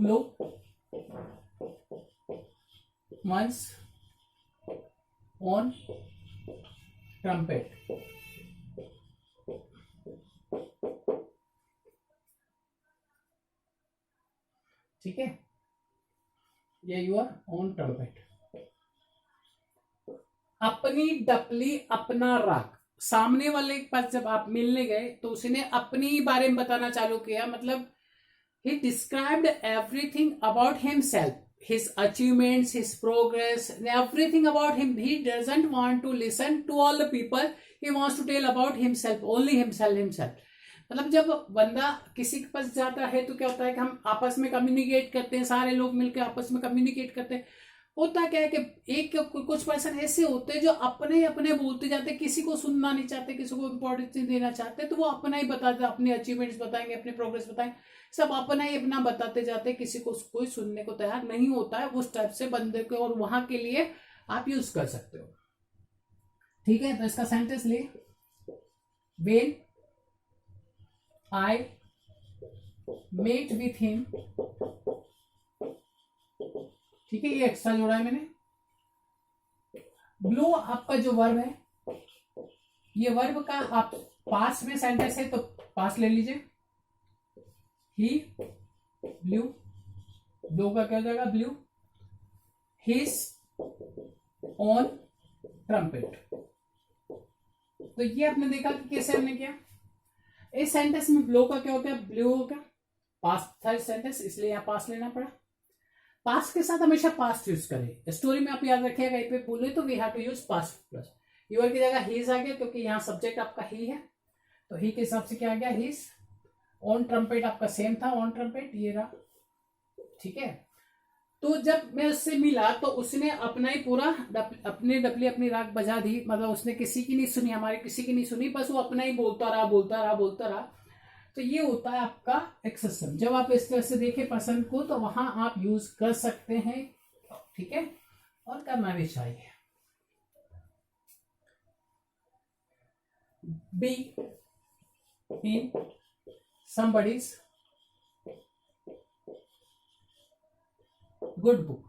blow once on trumpet. ठीक है, ये यूर ऑन ट्रम्पेट। अपनी डपली अपना राग, सामने वाले के पास जब आप मिलने गए तो उसने अपनी बारे में बताना चालू किया, मतलब he described everything about himself, his achievements, his progress, everything about him. He doesn't want to listen to all the people, he wants to tell about himself, only himself. मतलब जब बंदा किसी के पास जाता है तो क्या होता है कि हम आपस में कम्युनिकेट करते हैं, सारे लोग मिलकर आपस में कम्युनिकेट करते हैं। होता क्या है कि एक कुछ पर्सन ऐसे होते हैं जो अपने अपने बोलते जाते हैं, किसी को सुनना नहीं चाहते, किसी को इम्पोर्टेंस देना चाहते, तो वो अपना ही बताते, अपने अचीवमेंट्स बताएंगे, अपने प्रोग्रेस बताएंगे, सब अपना ही अपना बताते जाते, किसी को कोई सुनने को तैयार नहीं होता है। उस टाइप से बंदे को और वहां के लिए आप यूज कर सकते हो। ठीक है, तो इसका सेंटेंस ले, when I met with him. ठीक है, ये एक्स्ट्रा जोड़ा है मैंने। ब्लो आपका जो वर्ब है, ये वर्ब का आप पास में सेंटेंस है तो पास ले लीजिए। ही ब्लू, ब्लो का क्या हो जाएगा, ब्लू। His on trumpet. तो ये आपने देखा कि कैसे हमने किया। इस सेंटेंस में ब्लो का क्या होता है, ब्लू हो गया, पास था इस सेंटेंस, इसलिए यहां पास लेना पड़ा। पास्ट के साथ हमेशा पास्ट यूज करें। स्टोरी में आप याद रखिएगा, कहीं पे बोले तो we have to use past plus. Your की जगह हीज आ गया क्योंकि यहाँ सब्जेक्ट आपका ही है, तो ही के हिसाब से क्या आ गया, हीज। ऑन ट्रम्पेट आपका सेम था, ऑन ट्रम्पेट ये रहा। ठीक है, तो जब मैं उससे मिला तो उसने अपना ही पूरा अपनी डपली अपनी राग बजा दी, मतलब उसने किसी की नहीं सुनी, हमारी किसी की नहीं सुनी, बस वो अपना ही बोलता रहा। तो ये होता है आपका एक्सेशन। जब आप इस तरह से देखें पर्सन को तो वहां आप यूज कर सकते हैं। ठीक है, और करना भी चाहिए। Be in somebody's good book,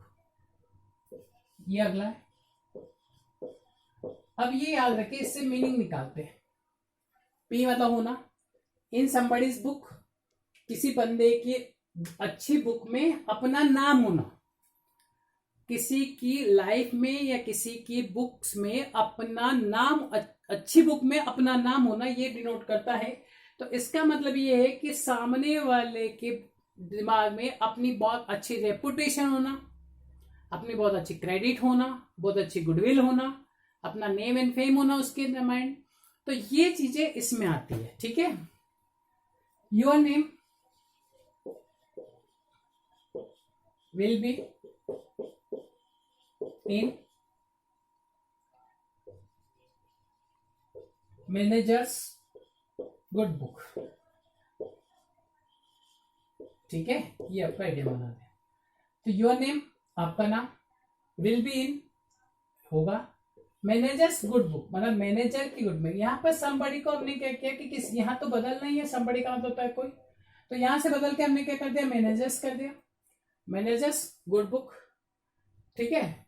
ये अगला है। अब ये याद रखिए, इससे मीनिंग निकालते हैं। बी मतलब होना, इन somebody's बुक, किसी बंदे की अच्छी बुक में अपना नाम होना, किसी की लाइफ में या किसी की बुक्स में अपना नाम, अच्छी बुक में अपना नाम होना, ये डिनोट करता है। तो इसका मतलब ये है कि सामने वाले के दिमाग में अपनी बहुत अच्छी रेपुटेशन होना, अपनी बहुत अच्छी क्रेडिट होना, बहुत अच्छी गुडविल होना, अपना नेम एंड फेम होना उसके माइंड। तो ये चीजें इसमें आती है। ठीक है, your name will be in managers good book. ठीक है, ये आपका आइडिया बना दें। तो योर नेम आपका नाम, विल बी इन होगा मैनेजर्स गुड बुक, मतलब मैनेजर की गुड बुक। यहाँ पर somebody को हमने क्या किया कि किस, यहाँ तो बदलना ही है, somebody का मतलब होता है कोई, तो यहां से बदल के हमने क्या कर दिया, मैनेजर्स कर दिया, मैनेजर्स गुड बुक। ठीक है,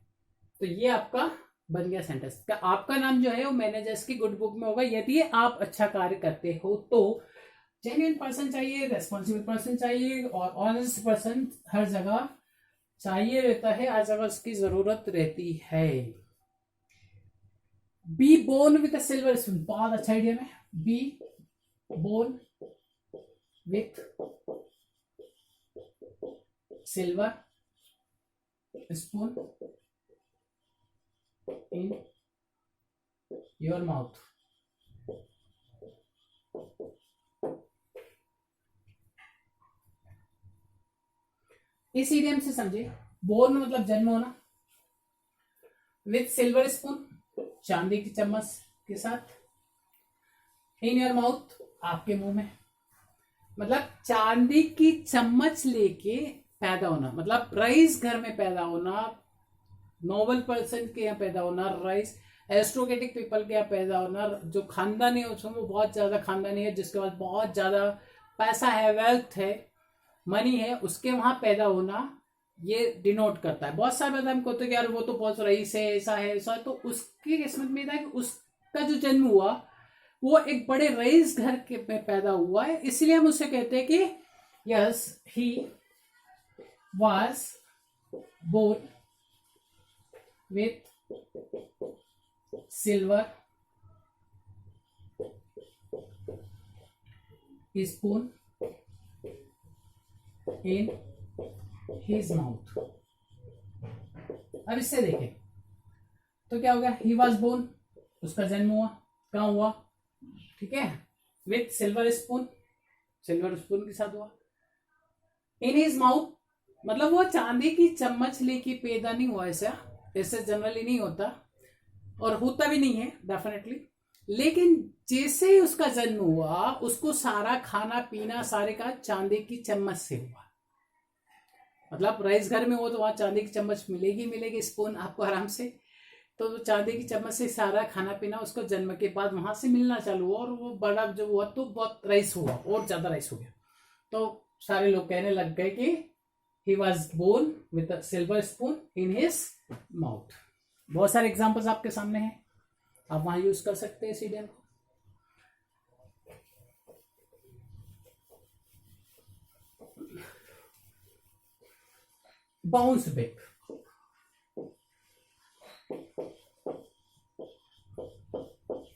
तो ये आपका बन गया सेंटेंस। आपका नाम जो है वो मैनेजर्स की गुड बुक में होगा यदि आप अच्छा कार्य करते हो। तो जेन्युइन पर्सन चाहिए, रेस्पॉन्सिबल पर्सन चाहिए, और ऑनेस्ट पर्सन हर जगह चाहिए रहता है, हर जगह उसकी जरूरत रहती है। Be born with a silver spoon, बहुत अच्छा आइडिया है। Be born with silver spoon in your mouth. इस इडियम से समझे, बोर्न मतलब जन्म होना, विथ सिल्वर स्पून चांदी की चम्मच के साथ, इन योर माउथ आपके मुंह में, मतलब चांदी की चम्मच लेके पैदा होना, मतलब रईस घर में पैदा होना, नोबल पर्सन के यहाँ पैदा होना, रईस एरिस्टोक्रेटिक पीपल के यहाँ पैदा होना, जो खानदानी है उसमें वो बहुत ज्यादा खानदानी है, जिसके पास बहुत ज्यादा पैसा है, वेल्थ है, मनी है उसके वहां पैदा होना ये डिनोट करता है। बहुत सारे बात हमको होते कि यार वो तो बहुत रईस है, ऐसा है ऐसा है, तो उसकी किस्मत में था कि उसका जो जन्म हुआ वो एक बड़े रईस घर के में पैदा हुआ है, इसलिए हम उसे कहते हैं कि yes he was born with silver spoon in his mouth. अब इससे देखें तो क्या हो गया, ही वॉज बोर्न, उसका जन्म हुआ, कहाँ हुआ, ठीक है, with silver spoon, silver spoon के साथ हुआ, इन हिज माउथ मतलब वो चांदी की चम्मच लेके पैदा नहीं हुआ, ऐसे जनरली नहीं होता और होता भी नहीं है डेफिनेटली, लेकिन जैसे ही उसका जन्म हुआ उसको सारा खाना पीना सारे का चांदी की चम्मच से हुआ। मतलब राइस घर में हो तो वहां चांदी की चम्मच मिलेगी स्पून आपको आराम से, तो चांदी की चम्मच से सारा खाना पीना उसको जन्म के बाद वहां से मिलना चालू हुआ और वो बड़ा जो हुआ तो बहुत राइस हुआ और ज्यादा राइस हो गया। तो सारे लोग कहने लग गए कि he was born with a silver spoon in his mouth. बहुत सारे एग्जाम्पल्स आपके सामने हैं, आप वहां यूज कर सकते हैं इस इडियम को। बाउंस बैक,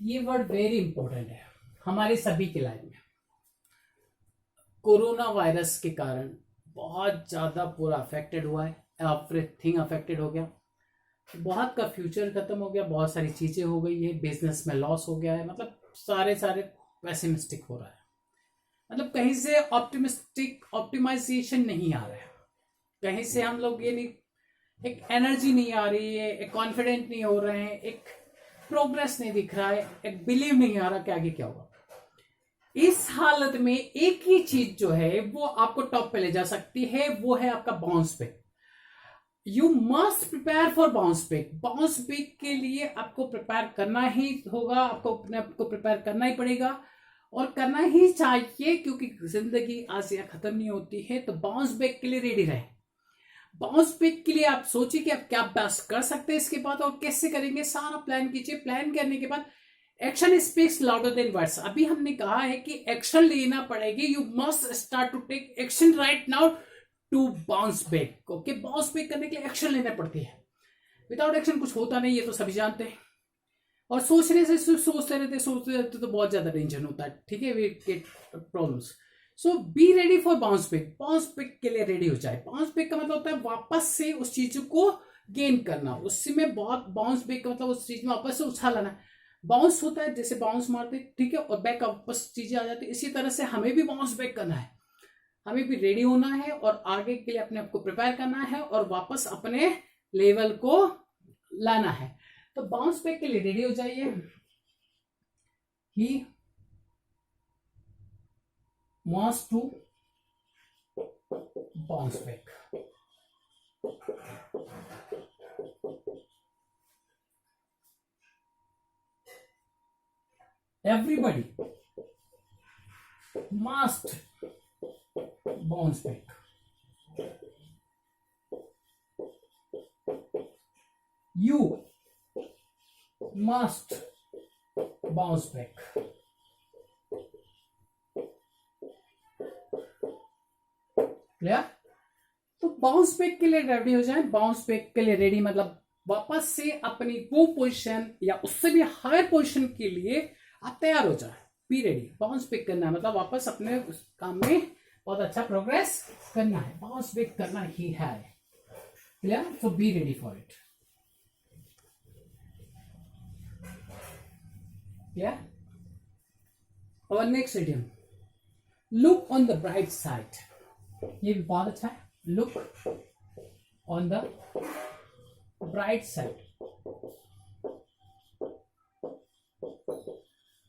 ये वर्ड वेरी इंपॉर्टेंट है हमारे सभी के लाइफ में। कोरोना वायरस के कारण बहुत ज्यादा पूरा अफेक्टेड हुआ है, एवरीथिंग अफेक्टेड हो गया, बहुत का फ्यूचर खत्म हो गया, बहुत सारी चीजें हो गई है, बिजनेस में लॉस हो गया है, मतलब सारे पेसिमिस्टिक हो रहा है, मतलब कहीं से ऑप्टिमिस्टिक ऑप्टिमाइजेशन नहीं आ रहा है, कहीं से हम लोग ये नहीं, एक एनर्जी नहीं आ रही है, एक कॉन्फिडेंट नहीं हो रहे हैं, एक प्रोग्रेस नहीं दिख रहा है, एक बिलीव नहीं आ रहा कि आगे क्या होगा। इस हालत में एक ही चीज जो है वो आपको टॉप पे ले जा सकती है, वो है आपका bounce back. You must prepare for bounce back. Bounce back के लिए आपको प्रिपेयर करना ही होगा, आपको अपने आप को प्रिपेयर करना ही पड़ेगा और करना ही चाहिए, क्योंकि जिंदगी आज या खत्म नहीं होती है। तो बाउंस बैक के लिए रेडी रहे। बाउंस बैक के लिए आप सोचिए कि आप क्या बेस्ट कर सकते हैं इसके बाद और कैसे करेंगे, सारा प्लान कीजिए। प्लान करने के बाद action speaks louder than words. अभी हमने कहा है कि एक्शन लेना पड़ेगी, you must start to take action right now to bounce back. Okay, bounce back करने के लिए एक्शन लेना पड़ती है, विदाउट एक्शन कुछ होता नहीं, ये तो सभी जानते हैं। और सोचने से सिर्फ सोचते रहते तो बहुत ज्यादा टेंशन होता है, ठीक है, we get problems. So be ready for bounce back. Bounce back के लिए रेडी हो जाए। बाउंस बैक का मतलब होता है वापस से उस चीज को गेन करना, उसमें बहुत बाउंस बैक का मतलब उस चीज में वापस से उछाल लाना। बाउंस होता है जैसे बाउंस मारते, ठीक है, और बैक वापस चीजें आ जाती है, इसी तरह से हमें भी बाउंस बैक करना है, हमें भी रेडी होना है और आगे के लिए अपने आप को प्रिपेयर करना है और वापस अपने लेवल को लाना है। तो बाउंस बैक के लिए रेडी हो जाइए। ही wants to bounce back. Everybody must bounce back. You must bounce back. Clear? तो बाउंस बैक के लिए रेडी हो जाए। बाउंस बैक के लिए रेडी मतलब वापस से अपनी वो पोजीशन या उससे भी हायर पोजीशन के लिए आप तैयार हो जाए। Be ready. बाउंस बैक करना है मतलब वापस अपने उस काम में बहुत अच्छा प्रोग्रेस करना है, बाउंस बैक करना ही है। Clear? So be ready for it. Clear? और next idiom, look on the bright side. ये भी बहुत अच्छा है। Look on the bright side.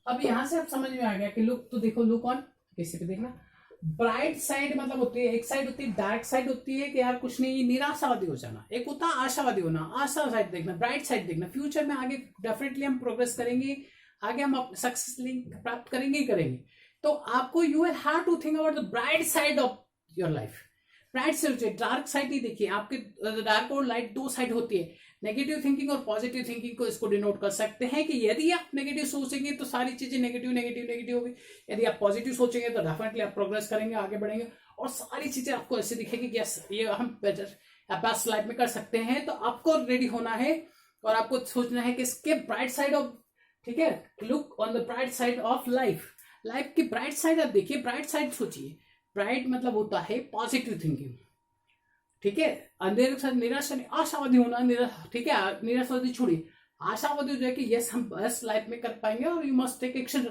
अब यहां से आप समझ में आ गया कि लुक तो देखो, लुक ऑन किसी पे देखना। ब्राइट साइड मतलब होती है, एक साइड होती है डार्क साइड होती है कि यार कुछ नहीं, निराशावादी हो जाना। एक होता है आशावादी होना, आशा साइड देखना, ब्राइट साइड देखना। फ्यूचर में आगे डेफिनेटली हम प्रोग्रेस करेंगे, आगे हम सक्सेस प्राप्त करेंगे ही करेंगे। तो आपको you will have to think about the bright side of your life. Bright side सोचिए, डार्क साइड नहीं देखिए। आपके डार्क और लाइट दो साइड होती है। नेगेटिव थिंकिंग और पॉजिटिव थिंकिंग को इसको डिनोट कर सकते हैं कि यदि आप नेगेटिव सोचेंगे तो सारी चीजें नेगेटिव नेगेटिव नेगेटिव होगी। यदि आप पॉजिटिव सोचेंगे तो डेफिनेटली आप प्रोग्रेस करेंगे, आगे बढ़ेंगे और सारी चीजें आपको ऐसे दिखेगी कि यस ये हम बेस्ट लाइफ में कर सकते हैं। तो आपको रेडी होना है और आपको सोचना है कि इसके ब्राइट साइड ऑफ, ठीक है, look on the bright side of life. Life की ब्राइट साइड आप देखिए, ब्राइट साइड सोचिए। ब्राइट मतलब होता है पॉजिटिव थिंकिंग, ठीक है। अंधेरे के साथ निराशा नहीं, आशावादी होना, ठीक है, निराशावादी छोड़िए, आशावादी हो जाए कि यस हम बेस्ट लाइफ में कर पाएंगे और you must take action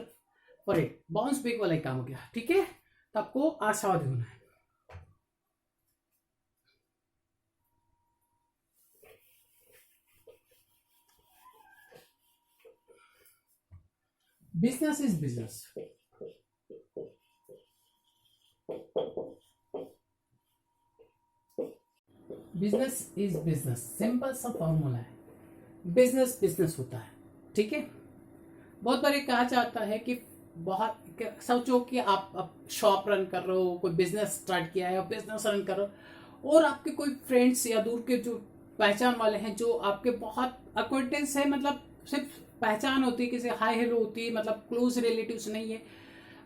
for it. Bounce back वाला काम हो गया, ठीक है। तो आपको आशावादी होना है। Business is business. Business is business, simple सा फॉर्मूला है। बिजनेस बिजनेस होता है, ठीक है। बहुत बार कहा जाता है कि बहुत सोचो कि आप शॉप रन कर रहे हो, कोई बिजनेस स्टार्ट किया है और बिजनेस रन कर रहे हो और आपके कोई फ्रेंड्स या दूर के जो पहचान वाले हैं, जो आपके बहुत अक्वेंटेंस है, मतलब सिर्फ पहचान होती है, किसी हाई हेलो होती है, मतलब क्लोज रिलेटिव्स नहीं है,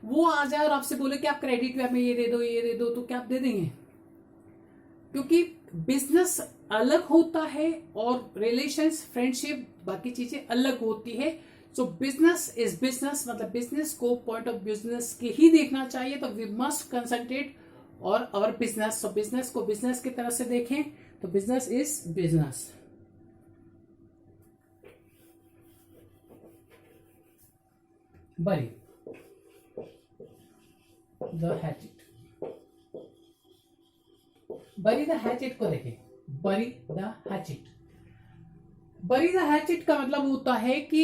वो आ जाए और आपसे बोले कि आप क्रेडिट पे हमें ये दे दो ये दे दो, तो क्या आप दे देंगे? क्योंकि बिजनेस अलग होता है और रिलेशंस, फ्रेंडशिप, बाकी चीजें अलग होती है। सो बिजनेस इज बिजनेस, मतलब बिजनेस को पॉइंट ऑफ बिजनेस के ही देखना चाहिए। तो वी मस्ट कंसंट्रेट और अवर बिजनेस। सो बिजनेस को बिजनेस की तरह से देखें, तो बिजनेस इज बिजनेस। बरी द हैचेट, बरी द हैचेट को देखें। बरी द हैचेट, बरी द हैचेट का मतलब होता है कि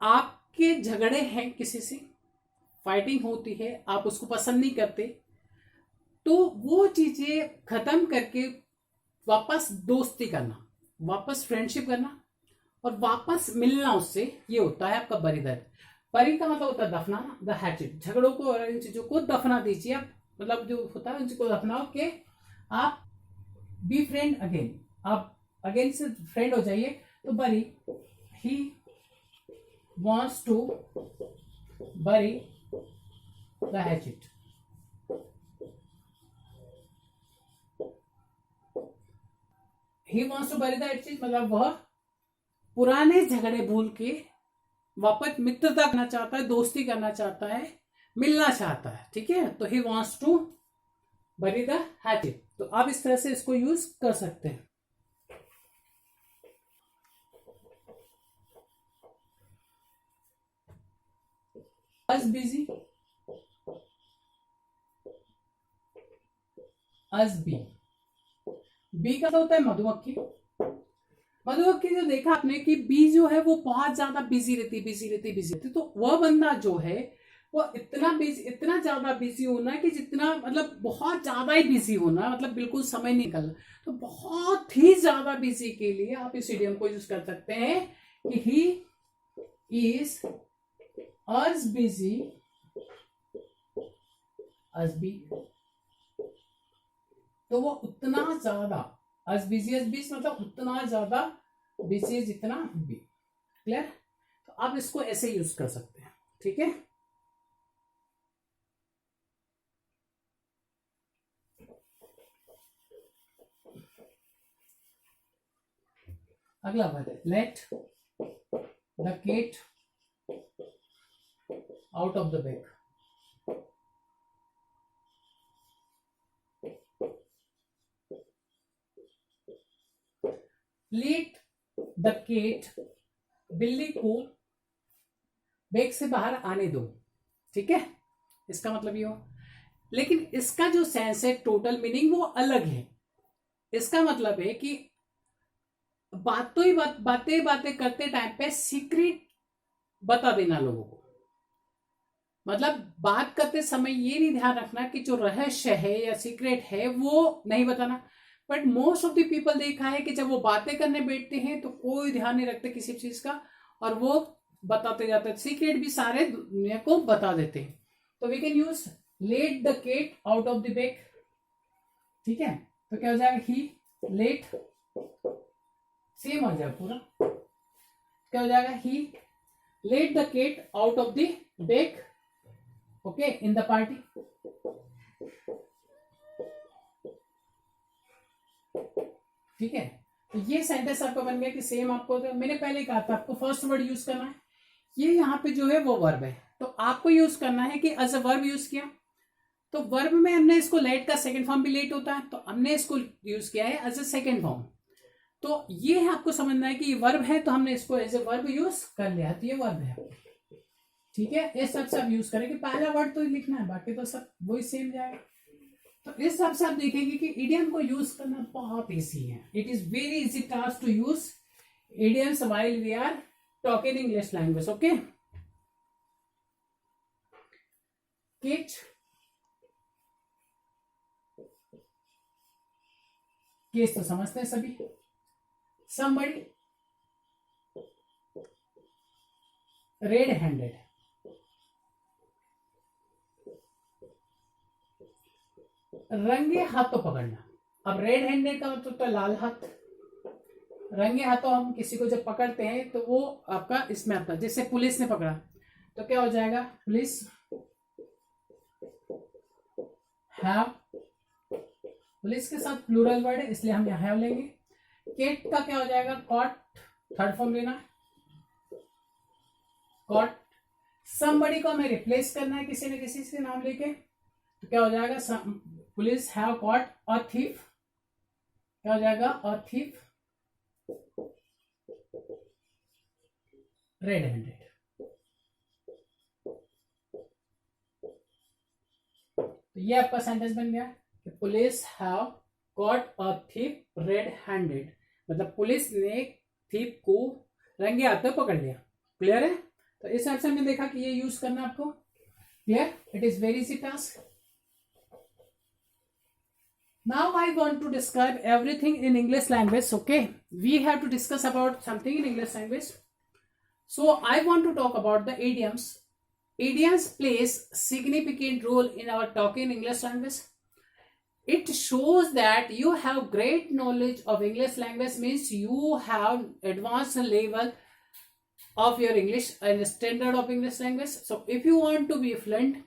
आपके झगड़े हैं, किसी से फाइटिंग होती है, आप उसको पसंद नहीं करते, तो वो चीजें खत्म करके वापस दोस्ती करना, वापस फ्रेंडशिप करना और वापस मिलना उससे, ये होता है आपका बरी द। बरी का मतलब होता है दफनाना, द हैचेट। झगड़ों को और इन चीजों को दफना दीजिए आप, मतलब जो होता है उन चीजों को दफनाओ के आप बी फ्रेंड अगेन, आप अगेन से फ्रेंड हो जाइए। तो bury, he wants to bury the hatchet. He wants to bury the hatchet मतलब वह पुराने झगड़े भूल के वापस मित्रता करना चाहता है, दोस्ती करना चाहता है, मिलना चाहता है, ठीक है। तो he wants to bury the hatchet. तो आप इस तरह से इसको यूज कर सकते हैं। अस बिजी, अस बी। बी का तो होता है मधुमक्खी। मधुमक्खी जो देखा आपने कि बी जो है वो बहुत ज्यादा बिजी रहती, बिजी रहती, बिजी रहती। तो वह बंदा जो है वो इतना बिजी, इतना ज्यादा बिजी होना कि जितना, मतलब बहुत ज्यादा ही बिजी होना, मतलब बिल्कुल समय नहीं निकलना। तो बहुत ही ज्यादा बिजी के लिए आप इस इडियम को यूज कर सकते हैं कि he is as busy as bee. तो वो उतना ज्यादा as busy as बी मतलब उतना ज्यादा बिजी जितना बी। क्लियर? तो आप इसको ऐसे यूज कर सकते हैं, ठीक है। अगला वर्ड है let the cat out of the bag. Let the cat, बिल्ली को बैग से बाहर आने दो, ठीक है। इसका मतलब ये हो, लेकिन इसका जो सेंस है, टोटल मीनिंग वो अलग है। इसका मतलब है कि बातों ही बातें बातें करते टाइम पे सीक्रेट बता देना लोगों को। मतलब बात करते समय ये नहीं ध्यान रखना कि जो रहस्य है या सीक्रेट है वो नहीं बताना। But most of the people देखा है कि जब वो बातें करने बैठते हैं तो कोई ध्यान नहीं रखते किसी चीज का और वो बताते जाते हैं, सीक्रेट भी सारे दुनिया को बता देते हैं। तो we can use let the cat out of the bag, ठीक है, तो क्या हो जाएगा, ही लेट, सेम आ जाएगा पूरा, क्या हो जाएगा, he let the cat out of the bag, okay, in the party. ठीक है, तो ये सेंटेंस आपका बन गया कि सेम आपको, तो मैंने पहले कहा था आपको फर्स्ट वर्ड यूज करना है, ये यहाँ पे जो है वो वर्ब है, तो आपको यूज करना है कि एज अ वर्ब यूज किया, तो वर्ब में हमने इसको लेट का सेकंड फॉर्म भी लेट होता है, तो हमने इसको यूज किया है एज अ सेकंड फॉर्म, तो ये आपको समझना है कि ये वर्ब है, तो हमने इसको एज ए वर्ब यूज कर लिया, तो ये वर्ब है, ठीक है, इस सब से आप यूज करेंगे, पहला वर्ड तो लिखना है, बाकी तो सब वही सेम जाएगा। तो इस हिसाब से आप देखेंगे कि इडियम को यूज करना बहुत इजी है, it is very easy task to use idioms while we are talking English language, okay. Cat, case तो समझते हैं सभी, somebody रेड हैंडेड, रंगे हाथों पकड़ना, अब रेड हैंडेड का मतलब तो लाल हाथ, रंगे हाथों हम किसी को जब पकड़ते हैं तो वो आपका इसमें आता है, जैसे पुलिस ने पकड़ा तो क्या हो जाएगा, पुलिस हैव, पुलिस के साथ प्लूरल वर्ड है इसलिए हम यहाँ हैव लेंगे। केट का क्या हो जाएगा, कॉट, थर्ड फॉर्म लेना, कॉट, समबडी को हमें रिप्लेस करना है किसी न किसी से नाम लेके, तो क्या हो जाएगा, police have caught a thief, क्या हो जाएगा, अ थीफ रेड हैंडेड, तो ये आपका सेंटेंस बन गया कि police have caught a thief red handed, मतलब पुलिस ने थीफ को रंगे हाथों पकड़ लिया, क्लियर है। तो इस हिसाब से हमने देखा कि ये यूज करना आपको, clear, it is very easy task. Now I want to describe everything in English language, okay, we have to discuss about something in English language, so I want to talk about the idioms. Idioms plays significant role in our talking English language. It shows that you have great knowledge of English language, means you have advanced level of your English and standard of English language. So if you want to be fluent,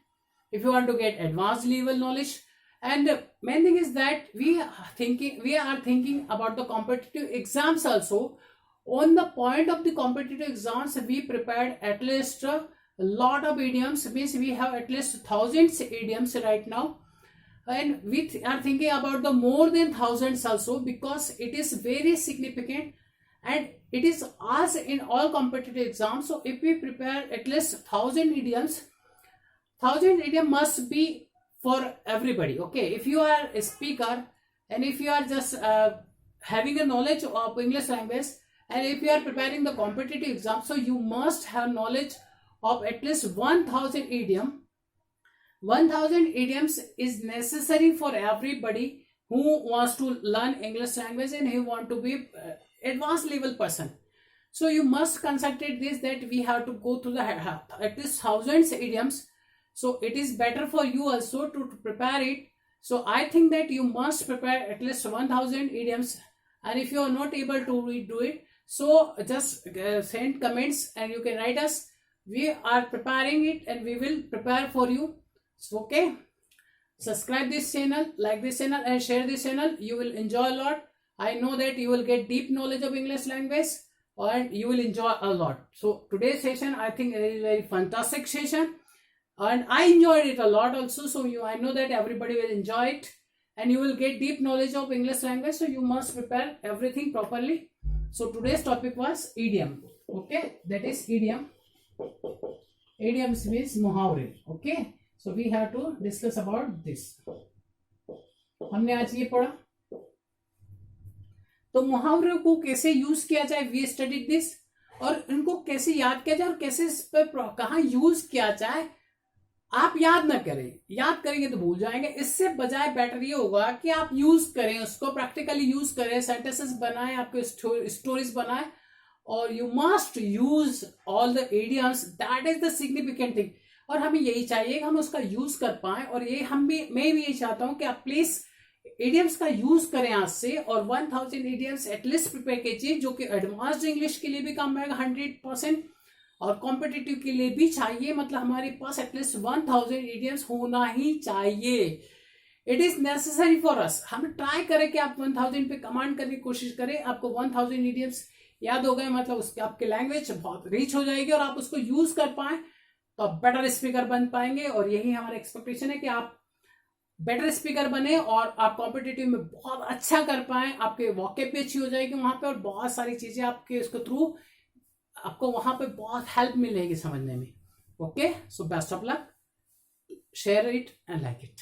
if you want to get advanced level knowledge, and main thing is that we are thinking about the competitive exams also. On the point of the competitive exams, we prepared at least a lot of idioms, means we have at least thousands idioms right now, and we are thinking about the more than thousands also, because it is very significant and it is asked in all competitive exams. So if we prepare at least 1000 idioms, 1000 idiom must be for everybody, okay. If you are a speaker and if you are just having a knowledge of English language, and if you are preparing the competitive exam, so you must have knowledge of at least 1000 idiom. 1000 idioms is necessary for everybody who wants to learn English language and who want to be advanced level person. So you must concentrate this, that we have to go through the at least thousands idioms. So it is better for you also to prepare it. So I think that you must prepare at least 1000 idioms, and if you are not able to do it, so just send comments and you can write us. We are preparing it and we will prepare for you. So okay, subscribe this channel, like this channel and share this channel. You will enjoy a lot. I know that you will get deep knowledge of English language and you will enjoy a lot. So today's session, I think, is a very fantastic session, and I enjoyed it a lot also. So I know that everybody will enjoy it and you will get deep knowledge of English language. So you must prepare everything properly. So today's topic was idiom, okay, that is idiom. Idioms means muhavre, okay. So we have to discuss about this. हमने आज ये पढ़ा, तो मुहावरे को कैसे use किया जाए, वी स्टडीड दिस, और इनको कैसे याद किया जाए और कैसे इस पर कहाँ यूज किया जाए। आप याद ना करें, याद करेंगे तो भूल जाएंगे, इससे बजाय बेटर ये होगा कि आप यूज करें, उसको प्रैक्टिकली यूज करें, सेंटेंसेस बनाएं, आपके स्टोरीज बनाएं, और you must use all the idioms. That is the significant thing. और हमें यही चाहिए कि हम उसका यूज कर पाए। और ये मैं भी यही चाहता हूं कि आप प्लीज इडियम्स का यूज करें आज से, और 1000 इडियम्स एटलीस्ट प्रिपेयर कीजिए, जो कि एडवांस्ड इंग्लिश के लिए भी काम आएगा 100%, और कॉम्पिटिटिव के लिए भी चाहिए। मतलब हमारे पास एटलीस्ट 1000 इडियम्स होना ही चाहिए। It is necessary for us. हम ट्राई करें कि आप 1000 पे कमांड करने की कोशिश करें, आपको 1000 इडियम्स याद हो गए, मतलब उसके आपकी लैंग्वेज बहुत रीच हो जाएगी और आप उसको यूज कर पाए तो आप बेटर स्पीकर बन पाएंगे। और यही हमारा एक्सपेक्टेशन है कि आप बेटर स्पीकर बने और आप कॉम्पिटिटिव में बहुत अच्छा कर पाए, आपके वॉकेब भी अच्छी हो जाएगी वहां पे, और बहुत सारी चीजें आपके उसके थ्रू आपको वहां पे बहुत हेल्प मिलेगी समझने में। Okay, so best of luck, share it and like it.